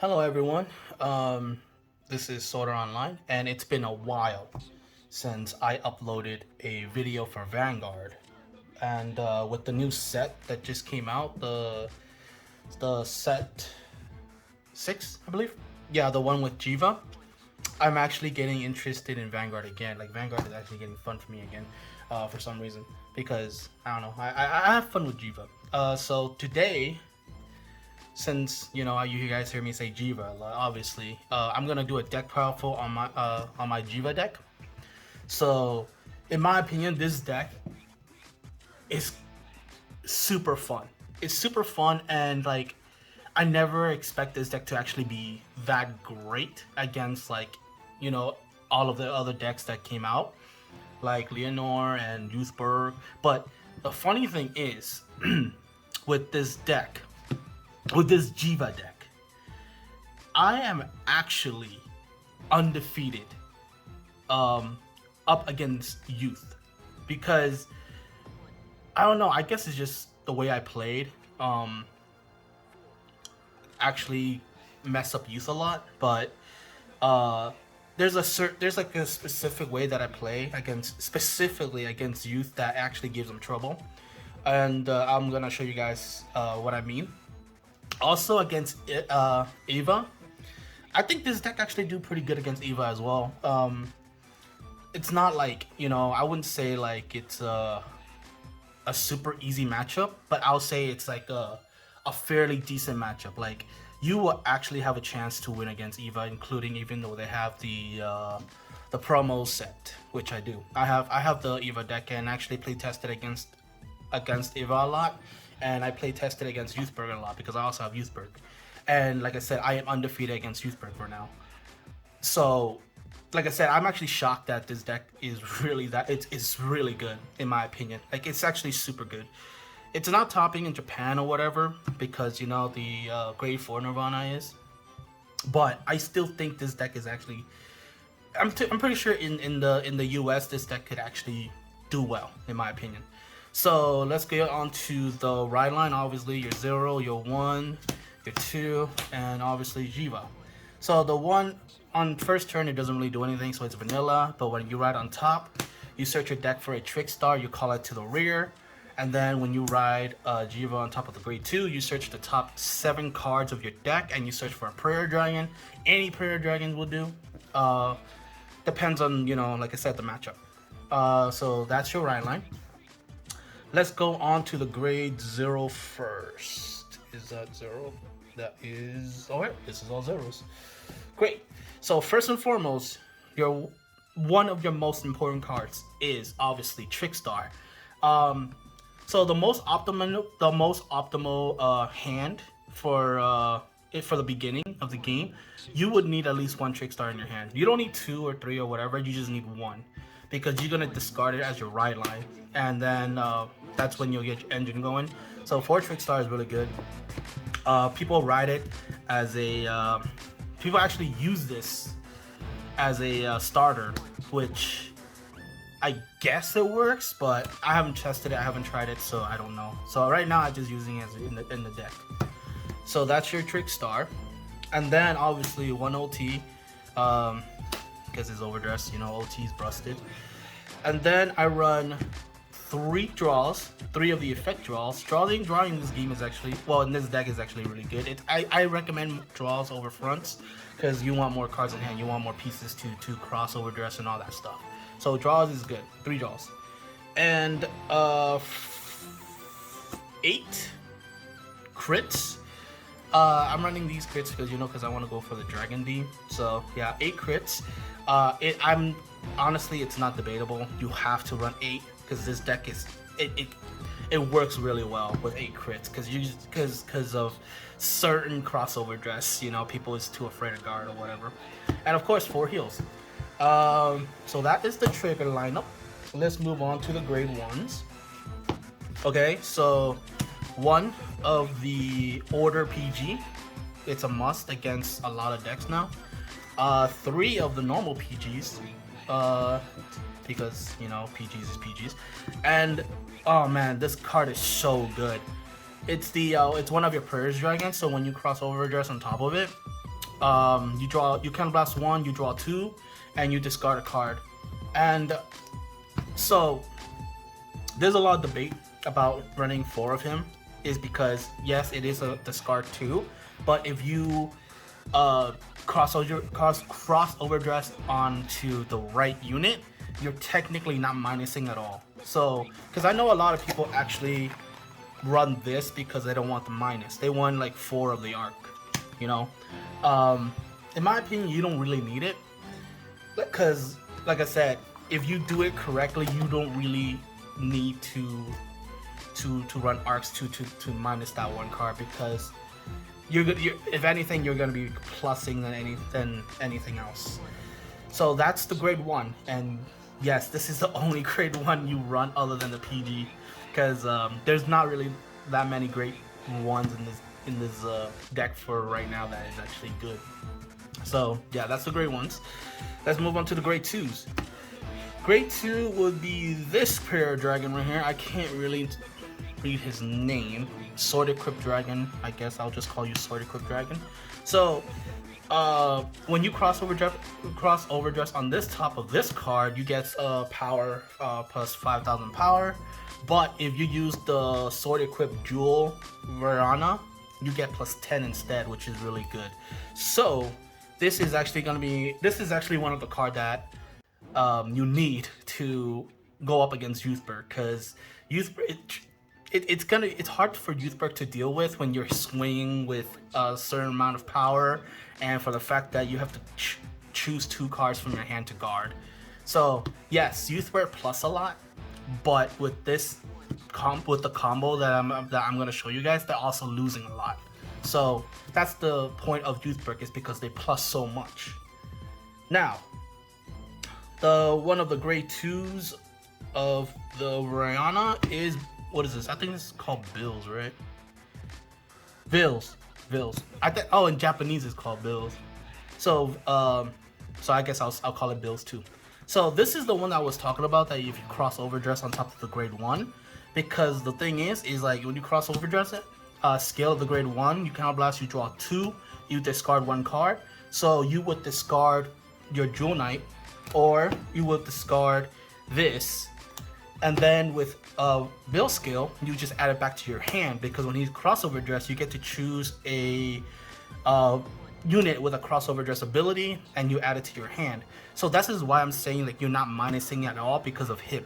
Hello everyone. This is Sorter Online, and it's been a while since I uploaded a video for Vanguard. And with the new set that just came out, the set 6, I believe. Yeah, the one with Jheva. I'm actually getting interested in Vanguard again. Like Vanguard is actually getting fun for me again, for some reason. Because I don't know, I have fun with Jheva. So today, since you guys hear me say Jheva a lot, obviously, I'm gonna do a deck profile on my Jheva deck. So, in my opinion, this deck is super fun. It's super fun, and like, I never expect this deck to actually be that great against you know, all of the other decks that came out, like Leonor and Youthberg. But the funny thing is, with this deck, with this Jheva deck, I am actually undefeated up against Youth because I don't know. I guess it's just the way I played. Actually mess up Youth a lot, but uh, there's like a specific way that I play against specifically against Youth that actually gives them trouble, and I'm gonna show you guys what I mean. Also against Eva, I think this deck actually do pretty good against Eva as well. It's not like, I wouldn't say like it's a super easy matchup, but I'll say it's like a fairly decent matchup. Like, you will actually have a chance to win against Eva, including even though they have the promo set, which I do. I have the Eva deck and actually play tested against Eva a lot, and I play tested against Youthberg a lot because I also have Youthberg. And like I said, I am undefeated against Youthberg for now. So, like I said, I'm actually shocked that this deck is really it's really good in my opinion. Like, it's actually super good. It's not topping in Japan or whatever because the grade 4 Nirvana is, but I still think this deck is actually. I'm pretty sure in the US this deck could actually do well in my opinion. So let's get on to the ride line. Obviously, your 0, your 1, your 2, and obviously Jheva. So the 1 on first turn, it doesn't really do anything, so it's vanilla. But when you ride on top, you search your deck for a Trick Star, you call it to the rear. And then when you ride Jheva on top of the grade 2, you search the top 7 cards of your deck and you search for a Prayer Dragon. Any Prayer Dragon will do. Depends on, like I said, the matchup. So that's your ride line. Let's go on to the grade 0 first. Is that 0? That is... Oh, wait, this is all zeros. Great. So first and foremost, one of your most important cards is obviously Trick Star. So the most optimal hand for the beginning of the game, you would need at least 1 Trick Star in your hand. You don't need 2 or 3 or whatever. You just need 1 because you're gonna discard it as your ride line, and then that's when you'll get your engine going. So 4 Trick Star is really good. People ride it as a people actually use this as a starter, which I guess it works, but I haven't tested it, I haven't tried it, so I don't know. So right now I'm just using it as in the deck. So that's your Trick Star. And then obviously 1 OT, because it's OverDress, OT is busted. And then I run 3 draws, 3 of the effect draws. Drawing in this game is actually, well, in this deck is actually really good. I recommend draws over fronts because you want more cards in hand, you want more pieces to cross OverDress and all that stuff. So draws is good, 3 draws. And 8 crits. I'm running these crits because I want to go for the Dragon D. So yeah, 8 crits. I'm honestly, it's not debatable. You have to run 8 because this deck is it works really well with 8 crits because of certain crossover dress. People is too afraid of guard or whatever, and of course 4 heals. So that is the trigger lineup. Let's move on to the grade 1s. Okay, so 1 of the Order PG, it's a must against a lot of decks now. 3 of the normal PGs, because PGs is PGs, and oh man, this card is so good. It's one of your Prayer Dragons, so when you cross OverDress on top of it, you counterblast 1, you draw 2, and you discard a card. And so there's a lot of debate about running 4 of him, is because yes, it is a discard 2, but if you cross OverDress onto the right unit, you're technically not minusing at all. So, because I know a lot of people actually run this because they don't want the minus. They want like 4 of the arc, you know. In my opinion, you don't really need it, because like I said, if you do it correctly, you don't really need to run arcs to minus that 1 card, because you're if anything, you're gonna be plussing than anything else. So that's the grade 1, and yes, this is the only grade 1 you run other than the PG, because there's not really that many grade 1s in this deck for right now that is actually good. So yeah, that's the grade 1s. Let's move on to the grade 2s. Grade 2 would be this prayer dragon right here. I can't really read his name. Sword Equipped Dragon. I guess I'll just call you Sword Equipped Dragon. So when you cross OverDress on this top of this card, you get power plus 5,000 power. But if you use the Sword Equipped Jewel Verana, you get plus 10 instead, which is really good. So this is actually one of the cards that you need to go up against Youthberg, because it's hard for Youthberg to deal with when you're swinging with a certain amount of power, and for the fact that you have to choose 2 cards from your hand to guard. So yes, Youthberg plus a lot, but with the combo that I'm gonna show you guys, they're also losing a lot. So that's the point of Youthberg, is because they plus so much. Now, one of the grade 2s of the Rihanna is, what is this? I think this is called Bills, right? Bills. I think, oh, in Japanese it's called Bills. So I guess I'll call it Bills too. So this is the one that I was talking about, that if you cross OverDress on top of the grade 1, because the thing is like when you cross OverDress it, scale of the grade 1, you counterblast, you draw 2, you discard 1 card. So you would discard your Jewel Knight, or you would discard this, and then with Bill scale, you just add it back to your hand, because when he's crossover dress, you get to choose a unit with a crossover dress ability, and you add it to your hand. So this is why I'm saying like you're not minusing at all, because of him.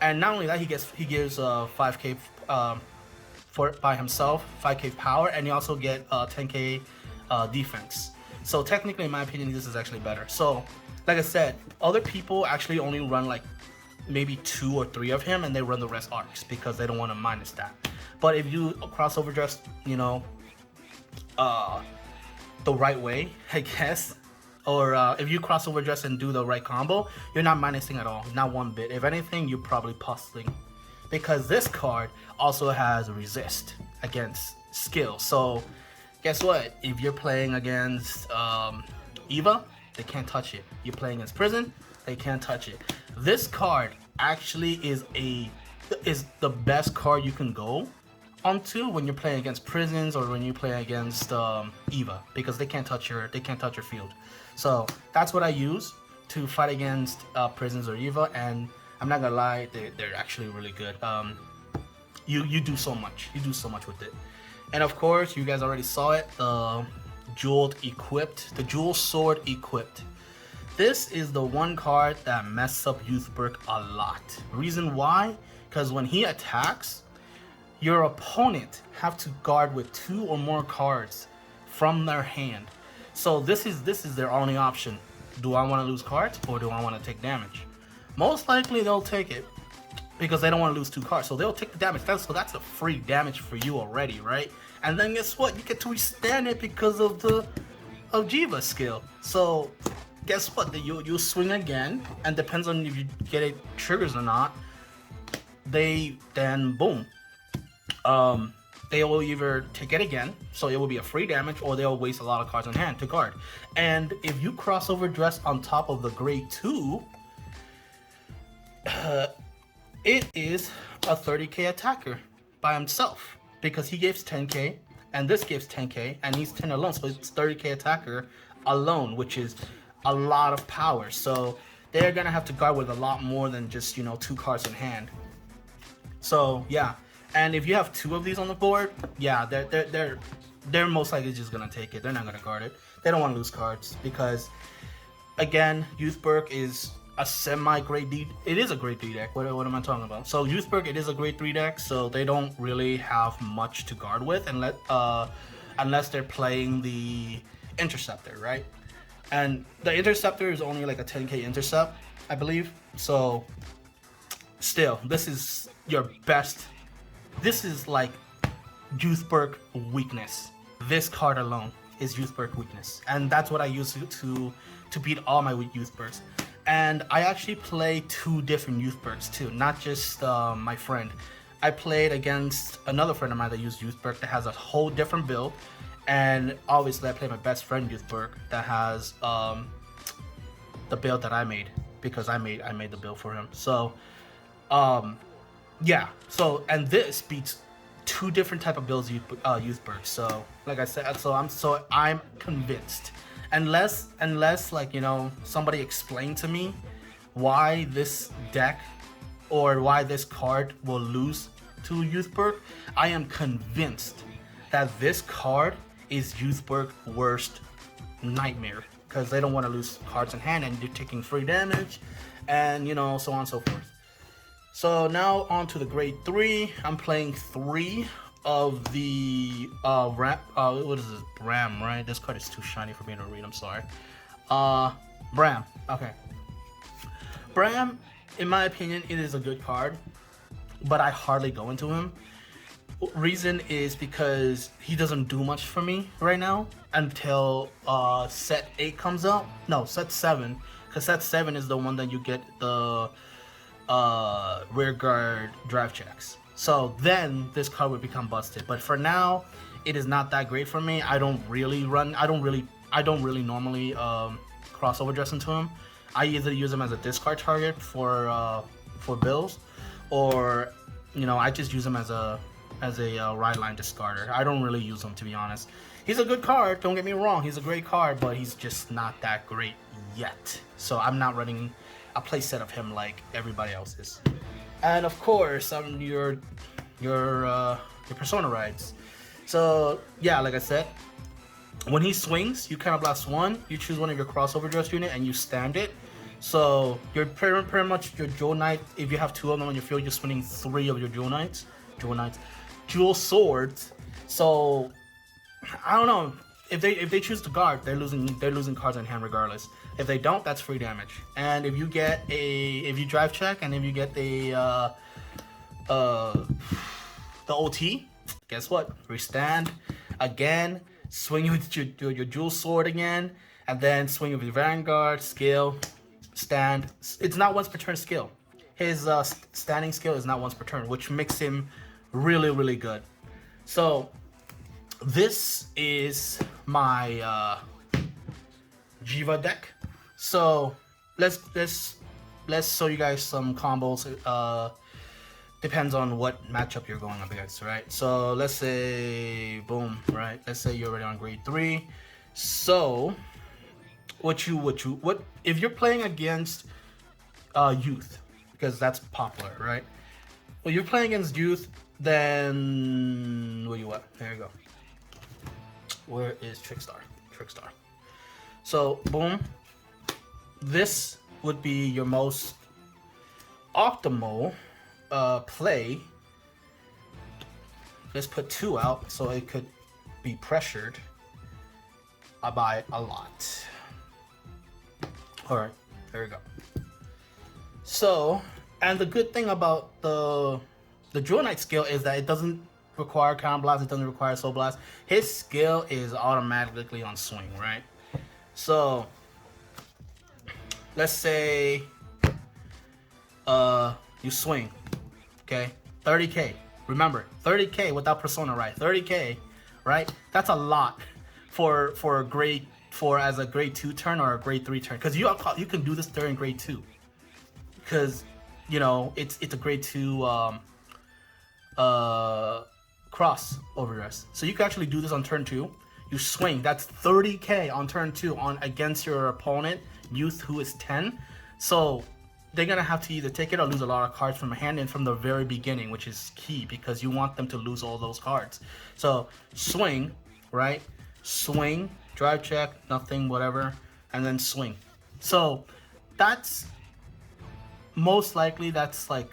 And not only that, he gives 5k by himself, 5k power, and you also get 10k defense. So technically, in my opinion, this is actually better. So like I said, other people actually only run like maybe 2 or 3 of him, and they run the rest arcs because they don't want to minus that. But if you cross OverDress, you know, the right way, I guess, or if you cross OverDress and do the right combo, you're not minusing at all, not one bit. If anything, you're probably puzzling, because this card also has resist against skill. So guess what? If you're playing against Eva, they can't touch it. You're playing against Prison, they can't touch it. This card actually is the best card you can go onto when you're playing against Prisons or when you play against Eva, because they can't touch your field. So that's what I use to fight against Prisons or Eva, and I'm not gonna lie, they're actually really good. You do so much. You do so much with it. And of course, you guys already saw it, the Jewel Sword Equipped. This is the one card that messes up Youthberg a lot. Reason why? Because when he attacks, your opponent have to guard with 2 or more cards from their hand. So this is their only option. Do I want to lose cards, or do I want to take damage? Most likely they'll take it, because they don't want to lose 2 cards. So they'll take the damage. So that's a free damage for you already, right? And then guess what? You get to withstand it because of Jheva skill. So guess what? You swing again, and depends on if you get it triggers or not. Then boom. They will either take it again, so it will be a free damage, or they'll waste a lot of cards on hand to guard. And if you cross OverDress on top of the grade 2, it is a 30k attacker by himself, because he gives 10k and this gives 10k, and he's 10 alone, so it's 30k attacker alone, which is a lot of power. So they're gonna have to guard with a lot more than just, you know, 2 cards in hand. So yeah, and if you have 2 of these on the board, yeah, they're most likely just gonna take it. They're not gonna guard it. They don't want to lose cards because, again, Youthberg is a semi-grade D. It is a grade 3 deck. What am I talking about? So Youthberg, it is a grade 3 deck, so they don't really have much to guard with unless they're playing the Interceptor, right? And the Interceptor is only like a 10k intercept, I believe. So still, this is your best. This is like Youthberg weakness. This card alone is Youthberg weakness, and that's what I use to beat all my Youthbergs. And I actually play 2 different Youthbergs too, not just my friend. I played against another friend of mine that used Youthberg that has a whole different build, and obviously I play my best friend Youthberg that has the build that I made, because I made the build for him. So yeah, so, and this beats 2 different type of builds Youthberg. So like I said, I'm convinced, unless like, you know, somebody explain to me why this deck or why this card will lose to Youthberg, I am convinced that this card is Youthberg's worst nightmare, because they don't want to lose cards in hand and you're taking free damage, and, you know, so on and so forth. So now on to the grade 3. I'm playing 3 of the what is this? Bram, right? This card is too shiny for me to read, I'm sorry. Bram. Okay. Bram, in my opinion, it is a good card, but I hardly go into him. Reason is because he doesn't do much for me right now until set 8 comes out. No, set 7, because set 7 is the one that you get the rear guard drive checks. So then this card would become busted. But for now, it is not that great for me. I don't really normally cross OverDress into him. I either use him as a discard target for bills, or, you know, I just use him as a ride line discarder. I don't really use him, to be honest. He's a good card, don't get me wrong, he's a great card, but he's just not that great yet. So I'm not running a play set of him like everybody else is. And of course, your Persona rides. So yeah, like I said, when he swings, you counter blast 1, you choose one of your crossover dress unit and you stand it. So you're pretty much your Jewel Knight. If you have 2 of them on your field, you're spinning 3 of your Jewel Swords. So I don't know, if they choose to guard, they're losing cards in hand regardless. If they don't, that's free damage. And if you drive check and if you get the OT, guess what? Restand again, swing with your Jewel Sword again, and then swing with your Vanguard, skill, stand. It's not once per turn skill. His standing skill is not once per turn, which makes him really, really good. So this is my Jheva deck. So let's show you guys some combos. Depends on what matchup you're going up against, right? So let's say, boom, right? Let's say you're already on grade 3. So what if you're playing against youth, because that's popular, right? Well, you're playing against youth, then where you at? There you go. Where is Trickstar? So boom, this would be your most optimal play. Let's put 2 out so it could be pressured by a lot. All right, there we go. So, and the good thing about the Jewel Knight skill is that it doesn't require counter blast, it doesn't require soul blast. His skill is automatically on swing, right? So let's say you swing, okay, 30k. Remember, 30k without Persona, right? 30k, right? That's a lot for as a grade 2 turn or a grade 3 turn, because you can do this during grade 2, because, you know, it's a grade 2 cross overdress. So you can actually do this on turn 2. You swing. That's 30k on turn 2 on against your opponent, youth, who is 10. So they're gonna have to either take it or lose a lot of cards from a hand and from the very beginning, which is key because you want them to lose all those cards. So swing, right? Swing, drive check, nothing, whatever, and then swing. So that's most likely that's like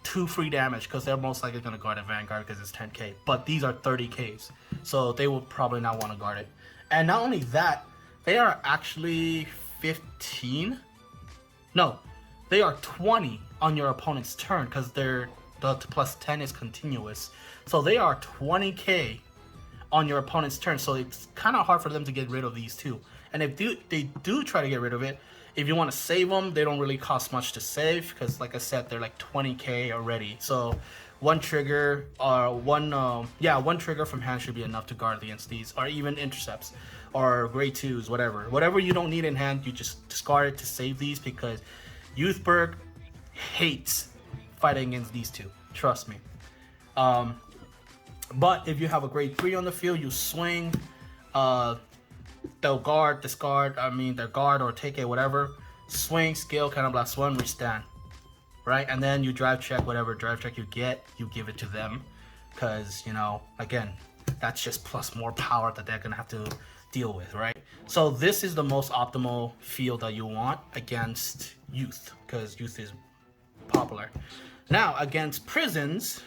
2 free damage because they're most likely gonna guard a vanguard because it's 10k. But these are 30ks, so they will probably not want to guard it. And not only that, they are actually 15. No, they are 20 on your opponent's turn because the plus 10 is continuous. So they are 20k on your opponent's turn. So it's kind of hard for them to get rid of these two. And if they do try to get rid of it, if you want to save them, they don't really cost much to save because, like I said, they're like 20k already. So one trigger or one trigger from hand should be enough to guard against these, or even intercepts or grade 2s, whatever you don't need in hand, you just discard it to save these because Youthberg hates fighting against these two. Trust me. But if you have a grade 3 on the field, you swing. They'll guard, discard. They'll guard or take it, whatever. Swing, skill, kind of blast 1, restand. Right? And then you drive check, whatever drive check you get, you give it to them. Because, again, that's just plus more power that they're going to have to deal with, right? So this is the most optimal field that you want against youth, because youth is popular. Now, against prisons,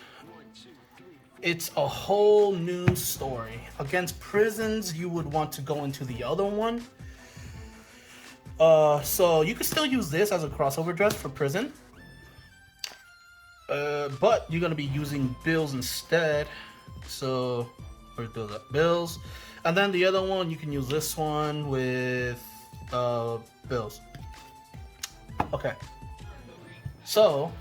it's a whole new story. Against prisons, you would want to go into the other one. So you could still use this as a crossover dress for prison. But you're gonna be using bills instead. So where's those bills? And then the other one, you can use this one with bills. Okay. So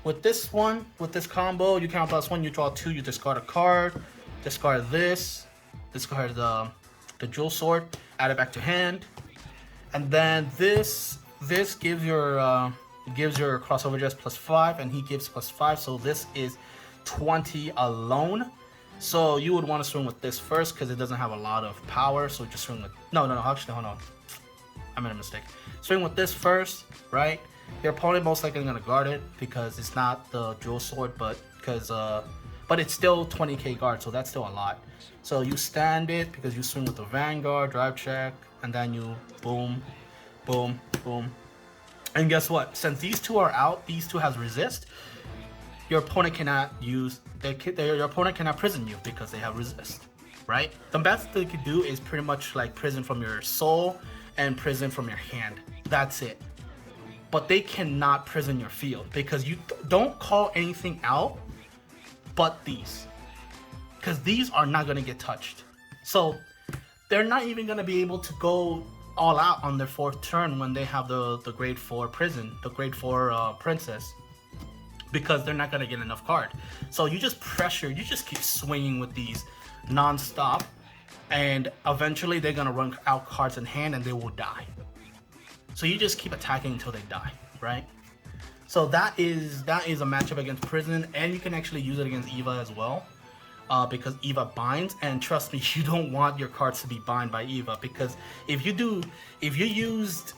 with this one, with this combo, you count plus 1, you draw 2, you discard a card, discard this, discard the jewel sword, add it back to hand, and then this gives your crossover dress plus 5, and he gives plus 5, so this is 20 alone. So you would want to swing with this first because it doesn't have a lot of power. So just swing with actually hold on, I made a mistake. Swing with this first, right? Your opponent most likely gonna guard it because it's not the jewel sword, but it's still 20k guard, so that's still a lot. So you stand it because you swing with the vanguard, drive check, and then you boom, boom, boom. And guess what? Since these two are out, these two has resist. Your opponent cannot your opponent cannot prison you because they have resist, right? The best they could do is pretty much like prison from your soul and prison from your hand. That's it. But they cannot prison your field because you don't call anything out but these, because these are not going to get touched. So they're not even going to be able to go all out on their 4th turn when they have the grade 4 prison, the grade 4 princess, because they're not going to get enough card. So you just keep swinging with these non-stop, and eventually they're going to run out cards in hand and they will die. So you just keep attacking until they die, right? So that is a matchup against prison, and you can actually use it against Eva as well, because Eva binds. And trust me, you don't want your cards to be bind by Eva, because if you used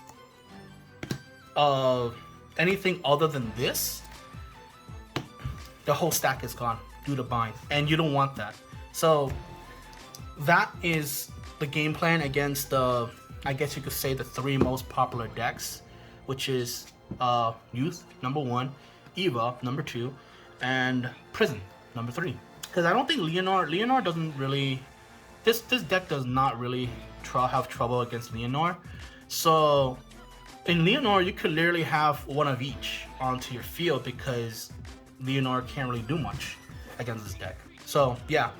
anything other than this, the whole stack is gone due to bind, and you don't want that. So that is the game plan against the, I guess you could say, the 3 most popular decks, which is Youth, number 1, Eva, number 2, and Prison, number 3. Because I don't think Leonor doesn't really, this deck does not really have trouble against Leonor. So in Leonor, you could literally have one of each onto your field because Leonor can't really do much against this deck. So yeah,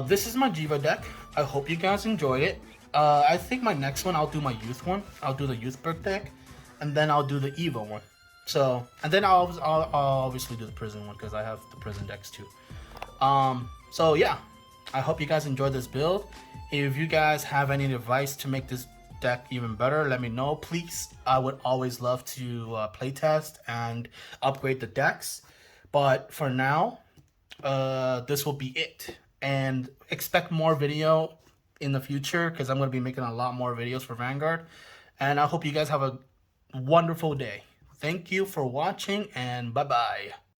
this is my Jheva deck. I hope you guys enjoy it. I think my next one, I'll do my youth one. I'll do the Youthberg deck, and then I'll do the Eva one. So, and then I'll obviously do the prison one because I have the prison decks too. So yeah, I hope you guys enjoyed this build. If you guys have any advice to make this deck even better, let me know, please. I would always love to play test and upgrade the decks. But for now, this will be it. And expect more video in the future because I'm going to be making a lot more videos for Vanguard. And I hope you guys have a wonderful day. Thank you for watching and bye-bye.